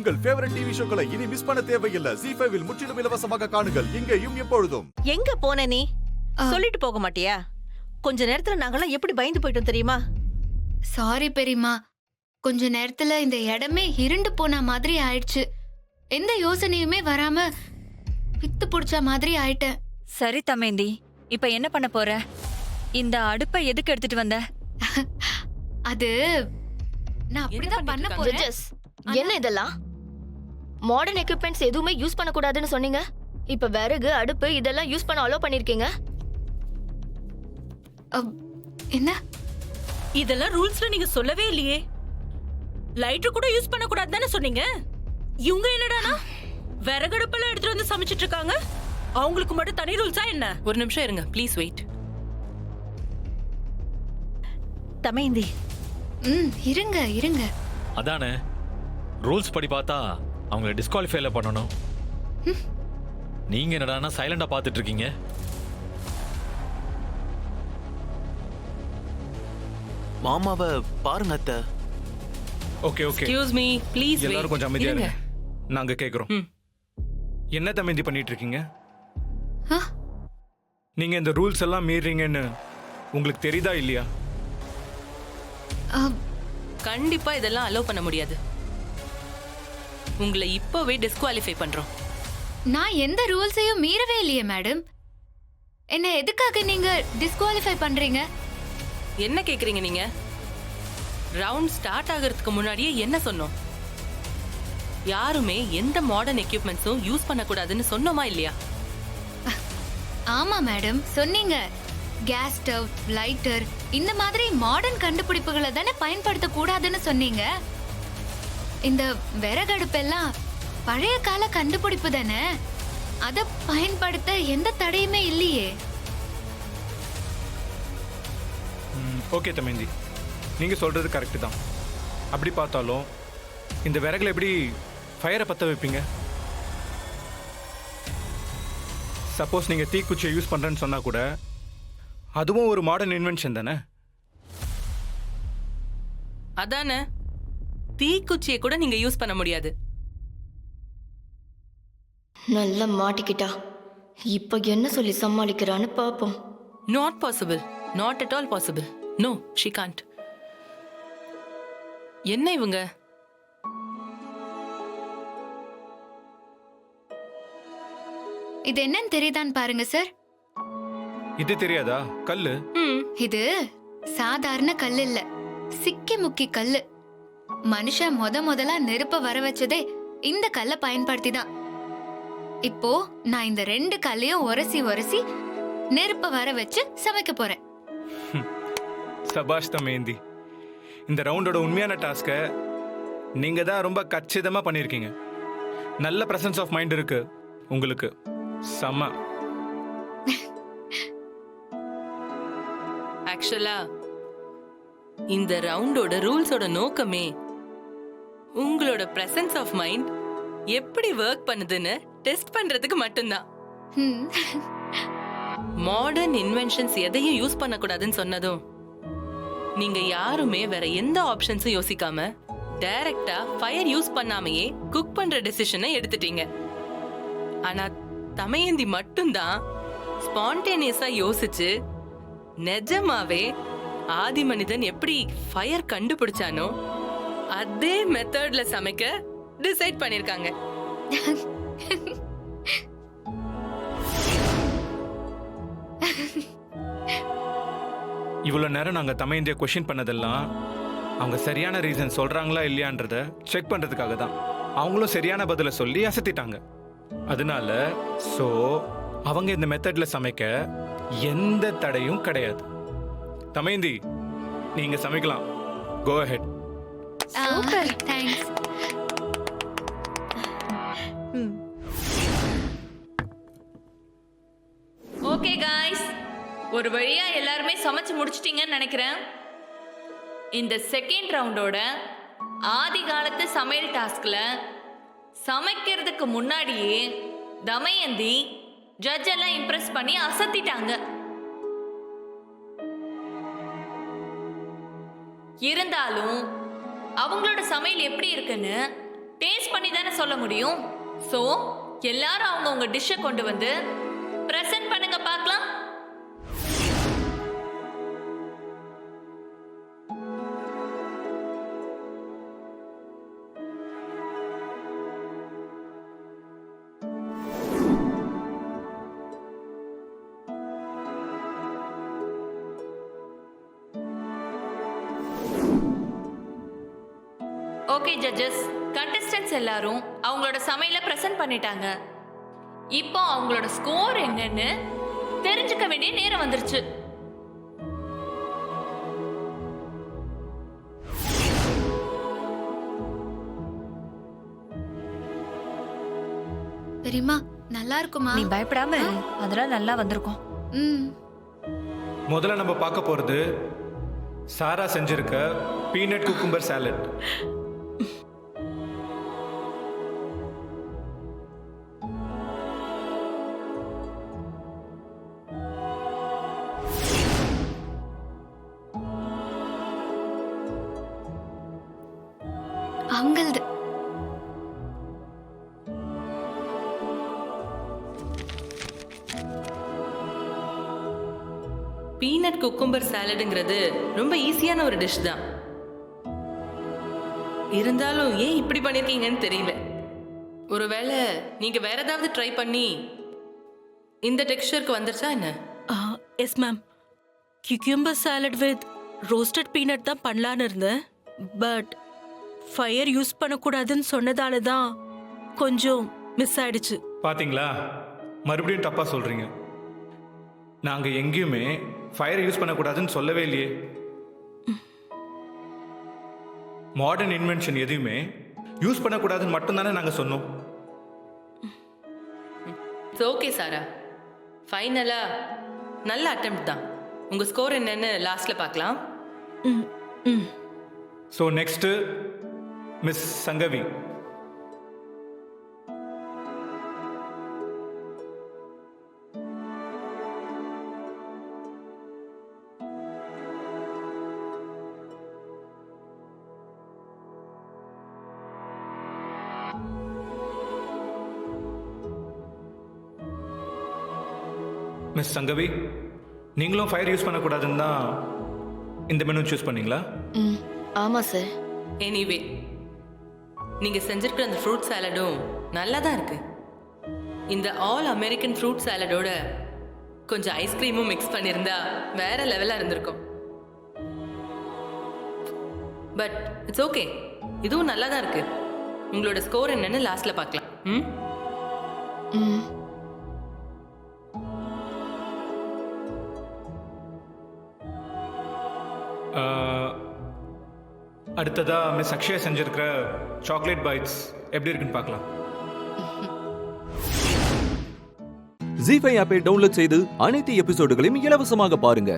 உங்கள் favourite TV ஷோக்களை இனி miss பண்ண தேவையில்லை. ஜீ5 இல் முற்றிலும் இலவசமாக காணுங்கள், இங்கேயும் எப்பொழுதும். எங்க போன நீ? சொல்லிட்டு போக மாட்டியா? கொஞ்ச நேரத்துல நாங்கெல்லாம் எப்படி பயந்து போயிட்டோம் தெரியுமா? சாரி பெரியம்மா, கொஞ்ச நேரத்துல இந்த இடமே இருண்டு போன மாதிரி ஆயிடுச்சு. எந்த யோசனையுமே வராம பித்து புடிச்ச மாதிரி ஆயிட்டேன். சரி தமேந்தி, இப்ப என்ன பண்ண போற? இந்த அடுப்பை எதுக்கு எடுத்துட்டு வந்த? அது நான் அப்படிதான் பண்ண போறேன். ஜட்ஜஸ், என்ன இதெல்லாம்? மாடர்ன் எக்யூப்மெண்ட்ஸ் எதுவுமே யூஸ் பண்ண கூடாதுன்னு சொன்னீங்க. இப்ப விறகு, அடுப்பு இதெல்லாம் யூஸ் பண்ண அலோ பண்ணிருக்கீங்க. என்ன இதெல்லாம் ரூல்ஸ்ல நீங்க சொல்லவே இல்லையே. லைட்டர் கூட யூஸ் பண்ண கூடாதுன்னு சொன்னீங்க. இவங்க என்னடானா விறகடுப்பெல்லாம் எடுத்துட்டு வந்து சமைச்சிட்டு இருக்காங்க. அவங்களுக்கு மட்டும் தனி ரூல்ஸா என்ன? ஒரு நிமிஷம் இருங்க, ப்ளீஸ் வெயிட். தமேந்தி, இருங்க இருங்க. அதானே ரூல்ஸ் படி பார்த்தா அவங்களை டிஸ்குவாலிஃபைல பண்ணணும். நீங்க என்னடானா சைலண்டா பார்த்துட்டு இருக்கீங்க. மாமாவை பாருங்க அத்தை. Okay okay, excuse me please. எல்லாரும் கொஞ்சம் அமைதியா இருங்க, நாங்க கேக்குறோம். என்ன தமேந்தி பண்ணிட்டு இருக்கீங்க? நீங்க இந்த ரூல்ஸ் எல்லாம் மீறீங்கன்னு உங்களுக்கு தெரியுதா இல்லையா? கண்டிப்பா இதெல்லாம் அலோ பண்ண முடியாது. உங்களை இப்பவே டிஸ்குவாலிஃபை பண்றோம். நான் எந்த ரூல்ஸையும் மீறவே இல்லையே மேடம். என்ன எதுக்காக நீங்க டிஸ்குவாலிஃபை பண்றீங்க? என்ன கேக்குறீங்க நீங்க? ரவுண்ட் ஸ்டார்ட் ஆகிறதுக்கு முன்னாடியே என்ன சொன்னோம்? யாருமே எந்த மாடர்ன் எக்யூப்மெண்ட்ஸும் யூஸ் பண்ண கூடாதுன்னு சொன்னோமா இல்லையா? ஆமா மேடம், சொன்னீங்க. கேஸ் ஸ்டவ், லைட்டர் இந்த மாதிரி மாடர்ன் கண்டுபிடிப்புகளை தானே பயன்படுத்த கூடாதுன்னு சொன்னீங்க. இந்த விறகடுப்பெல்லாம் பழைய கால கண்டுபிடிப்பு தானே, அதை பயன்படுத்த எந்த தடையுமே இல்லையே. ஓகே தமேந்தி, நீங்க சொல்றது கரெக்ட் தான். அப்படி பார்த்தாலும் இந்த விறகுல எப்படி ஃபயரை பற்ற வைப்பீங்க? சப்போஸ் நீங்க தீக்குச்சியை யூஸ் பண்றேன்னு சொன்னா கூட அதுவும் ஒரு மாடர்ன் இன்வென்ஷன் தானே. அதானே, தீக்குச்சியை கூட நீங்க யூஸ் பண்ண முடியாது. நல்லா மாட்டிக்கிட்டா. இப்ப என்ன சொல்லி சமாளிக்கிறான்னு பாப்போம். Not possible, not at all possible. No, she can't. என்ன இவங்க? இது என்னன்னு தெரியுதான்னு பாருங்க சார். இது தெரியாதா? கல்லு. இது சாதாரண கல் இல்ல, சிக்கி முக்கி கல்லு. மனுஷன் முதலா நெருப்ப வர வச்சதே இந்த கல்லை பயன்படுத்தி தான். இப்போ நான் இந்த 2 கல்லையும் உரசி நெருப்ப வர வச்சு சமைக்க போறேன். சபாஷ் தமேந்தி, இந்த ரவுண்டோட உண்மையான டாஸ்கை நீங்க தான் ரொம்ப கச்சிதமா பண்ணிருக்கீங்க. நல்ல பிரசன்ஸ் ஆஃப் மைண்ட் இருக்கு உங்களுக்கு. செம்ம. ஆக்சுவலா இந்த ரவுண்டோட ரூல்ஸோட நோக்கமே உங்களோட பிரசன்ஸ் ஆஃப் மைண்ட் எப்படி ஒர்க் பண்ணுதுன்னு டெஸ்ட் பண்றதுக்கு மட்டும்தான். மாடர்ன் இன்வென்ஷன்ஸ் எதையும் யூஸ் பண்ண கூடாதுன்னு சொன்னதும் நீங்க யாருமே வேற எந்த ஆப்ஷன்ஸும் யோசிக்காம டைரக்டா ஃபயர் யூஸ் பண்ணாமையே குக் பண்ற டெசிஷனை எடுத்துட்டீங்க. ஆனா தமயந்தி மட்டும்தான் ஸ்பான்டேனியஸா யோசிச்சு நிஜமாவே ஆதி மனிதன் எப்படி ஃபயர் கண்டுபிடிச்சானோ அதே மெத்தட்ல சமைக்க டிசைட் பண்ணிருக்காங்க. இவ்வளவு நேரம் நாங்க தமேந்திய கொஸ்டின் பண்ணதெல்லாம் அவங்க சரியான ரீசன் சொல்றாங்களா இல்லையான்றத செக் பண்றதுக்காக தான். அவங்களும் சரியான பதில சொல்லி அசத்திட்டாங்க. அதனால அவங்க இந்த மெத்தட்ல சமைக்க எந்த தடையும் கிடையாது. தமேந்தி, நீங்க சமைக்கலாம். Go ahead. Super, thanks. Okay guys, ஒரு வழியா எல்லாருமே சமைச்சு முடிச்சிட்டீங்கன்னு நினைக்கிறேன். இந்த செகண்ட் ரவுண்டோட ஆதி காலத்து சமையல் டாஸ்க்ல சமைக்கிறதுக்கு முன்னாடியே தமயந்தி ஜட்ஜ் எல்லாம் இம்ப்ரெஸ் பண்ணி அசத்திட்டாங்க. இருந்தாலும் அவங்களோட சமையல் எப்படி இருக்குன்னு டேஸ்ட் பண்ணி தானே சொல்ல முடியும். சோ எல்லாரும் அவங்க உங்க டிஷ்ஷை கொண்டு வந்து பிரசன்ட் பண்ணுங்க பார்க்கலாம். ஓகே ஜட்ஜஸ், கண்டஸ்டன்ட்ஸ் எல்லாரும் அவங்களோட சமையலை பிரசன்ட் பண்ணிட்டாங்க. இப்போ அவங்களோட ஸ்கோர் என்னன்னு தெரிஞ்சுக்க வேண்டிய நேரம் வந்துருச்சு. பெரியம்மா நல்லா இருக்குமா? நீ பயப்படாம அதெல்லாம் நல்லா வந்திருக்கும். ம். முதல்ல நம்ம பார்க்க போகிறது சாரா செஞ்சிருக்க பீனட் குக்கும்பர் சாலட். அவங்களது. பீனட் குக்கும்பர் சாலடுங்கிறது ரொம்ப ஈஸியான ஒரு டிஷ் தான். இருந்தாலும் ஏன் இப்படி பண்ணிருக்கீங்கன்னு தெரியல. ஒருவேளை நீங்க வேற ஏதாவது ட்ரை பண்ணி இந்த டெக்ஸ்சருக்கு வந்துருச்சா என்ன? Yes ma'am, cucumber salad with roasted peanut தான் பண்ணலான்னு இருந்தேன். பட் ஃபயர் யூஸ் பண்ணக்கூடாதுன்னு சொன்னதால தான் கொஞ்சம் மிஸ் ஆயிடுச்சு. பாத்தீங்களா, மறுபடியும் தப்பா சொல்றீங்க. நாங்க எங்கேயுமே ஃபயர் யூஸ் பண்ணக்கூடாதுன்னு சொல்லவே இல்லையே. மாடர்ன் இன்வென்ஷன் எதையுமே யூஸ் பண்ணக்கூடாதுன்னு மட்டும்தானே நாங்க சொன்னோம். ஓகே சாரா, ஃபைனலா நல்ல அட்டெம்ப்ட் தான். உங்க ஸ்கோர் என்னன்னு லாஸ்ட்ல பார்க்கலாம். So next miss Sangavi. Miss Sangavi, நீங்களும் ஃபயர் யூஸ் பண்ணக்கூடாதுன்னு தான் இந்த மெனு சூஸ் பண்ணீங்களா? ஆமா சார். எனிவே, நீங்க செஞ்சிருக்கிற அந்த ஃப்ரூட் சாலடும் நல்லா தான் இருக்கு. இந்த ஆல் அமெரிக்கன் ஃப்ரூட் சாலடோட கொஞ்சம் ஐஸ்கிரீமும் மிக்ஸ் பண்ணியிருந்தா வேற லெவலா இருந்திருக்கும். பட் இட்ஸ் ஓகே, இதுவும் நல்லா தான் இருக்கு. உங்களோட ஸ்கோர் என்னன்னு லாஸ்ட்ல பார்க்கலாம். அடுத்ததா மிஸ் அக்ஷயா செஞ்சிருக்கிற சாக்லேட் பைட்ஸ் எப்படி இருக்குன்னு பார்க்கலாம். ஜீ5 ஆப்பை டவுன்லோட் செய்து அனைத்து எபிசோடுகளையும் இலவசமாக பாருங்க.